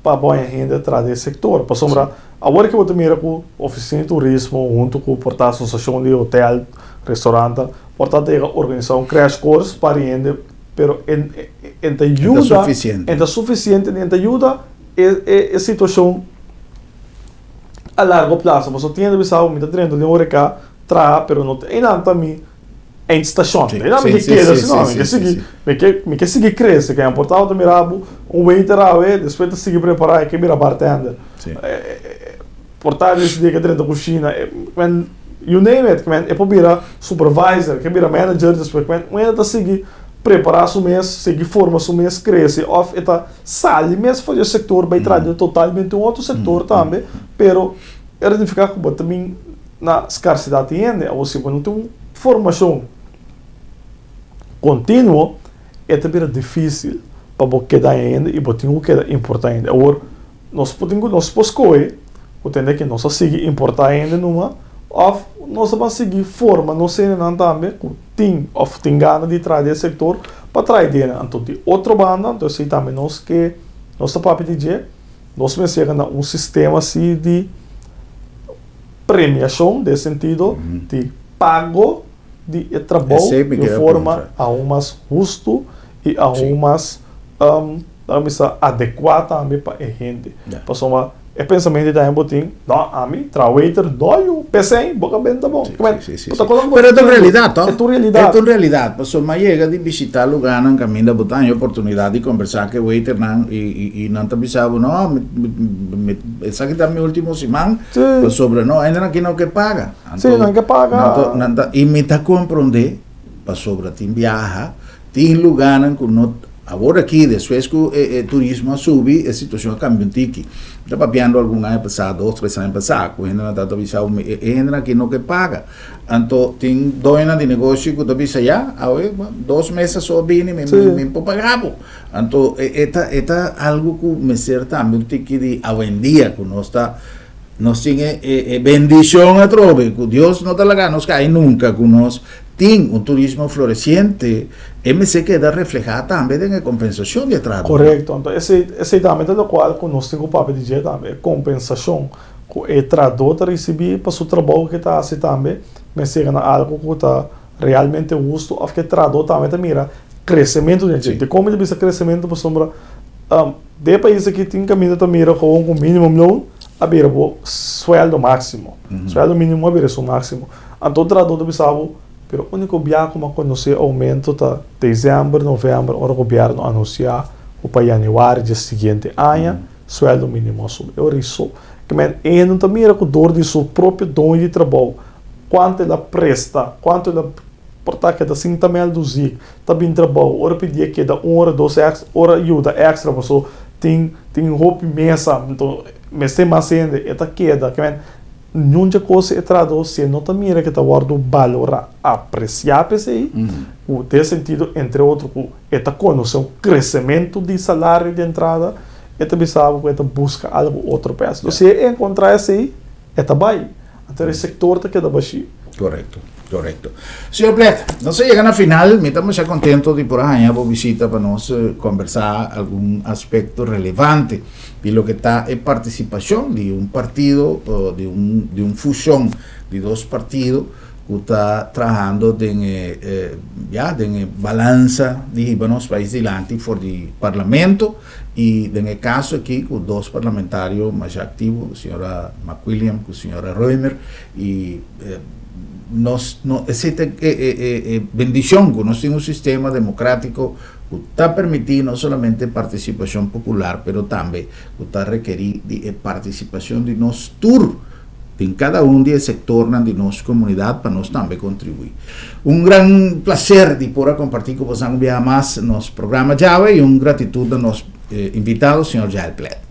para boa renda atrás desse setor. Para sombra agora que eu também com oficina de turismo junto com a associação de hotel, restaurante, portanto organizar crash course para renda, pero en ajuda, é suficiente, em ajuda é situação a largo prazo. Você tem que pensar, me está treinando de hora cá pero não tem nada também em estação. Não me quer assim, me quer seguir crescer, que é importante mirar waiter depois de seguir preparar que mira bartender. Portar esse dia que dentro da cozinha, you name it, é para virar supervisor, que vira manager, depois ainda seguir preparar o mês, seguir formar o mês, crescer, off eta sali mês fazer setor vai trazer totalmente um outro setor também, pero identificar como também na escassidade ainda, ou seja, quando tem formação contínua, é também difícil para você dar ainda e botar o que é importante. Agora, nós podemos escolher, o que nós seguir importar ainda numa, ou nós vamos seguir forma, não sei não também, tem gana de trazer esse setor para trazer então de outra banda, então sei também nós que nosso papel de nós pensamos um sistema assim de premiação, de sentido de pago de trabalho de forma aún mais justo e aún mais adequada também para a gente. Pessoal, é pensamento da embotim, não, a mim, trawaiter, dói o PC, boca bem, tá bom. Pero é tua realidade, tá? É tua realidade. É tua realidade. Pessoal, mas chega de visitar lugar, não caminha, botar a oportunidade de conversar com o waiter, e não te avisava, não, essa aqui tá meu último semana, sobre, não, ainda aqui não que paga. Sim, não que paga. E me tá compreender, para sobre, tem viaja, tem lugar, que não. Agora aqui, depois que o turismo sube, a situação cambia um tique. Estava vendo algum ano passado, 2, 3 anos passados, ainda não está avisado, ainda aqui não que paga. Então, tem 2 anos de negócio que avisa já, 2 meses só vim e me pagava. Então, é algo que me serve também um tique de avendia, que nós temos bendição a trove, que Deus não está lá, nos cai nunca, que nós tem um turismo florescente, MC queda reflejado também na compensação de trabalho. Correto, então esse também é do qual nós temos o papel de dizer também, compensação, que o tradutor recebe para o trabalho que está assim também, mas chega na algo que está realmente justo, ou que o tradutor também mira crescimento de gente, como ele vê crescimento para sombra, de países que tem caminho também mira com o mínimo não, a beira o sueldo máximo, sueldo mínimo a beira o máximo, então o tradutor sabe. Pero o único biar como conhecer aumento tá dezembro, novembro, o governo anunciar o para janeiro do seguinte ano, sueldo mínimo sub. Eu riso que ele não tá mira com dor de seu próprio dono de trabalho, quanto ele presta, quanto ele portar que da 5 mil do ZIC, tá bem trabalho, ora pedir que da 1 hora, 2 extra, ora ajuda extra, você tem roupa imensa, então mas tem mais ainda, é queda, que nenhuma coisa é traduzir, não também mira que está guardando valor apreciar para aí, o desse sentido, entre outros, é conhecer o crescimento de salário de entrada, é também sabe que busca algo outro peso. Se encontrar esse aí, é também, então o sector está queda baixo. Correcto. Senhor Plet, nós chegamos na final, estamos já contentos de por aí a visita para nós conversar algum aspecto relevante de lo que está en participación de un partido, de un fusión de 2 partidos que está trabajando en balanza de los países delante por el Parlamento y en el caso aquí con 2 parlamentarios más activos, la señora McWilliam, la señora Reumer y esa bendición que nos tiene un sistema democrático que está permitiendo no solamente participación popular, pero también que está requerido de participación de nos tour en cada uno de sector de nuestra comunidad para nos también contribuir. Un gran placer de poder compartir con vosotros un día más en nuestro programa Llave y un gratitud a nuestros invitados, señor Jael Plet.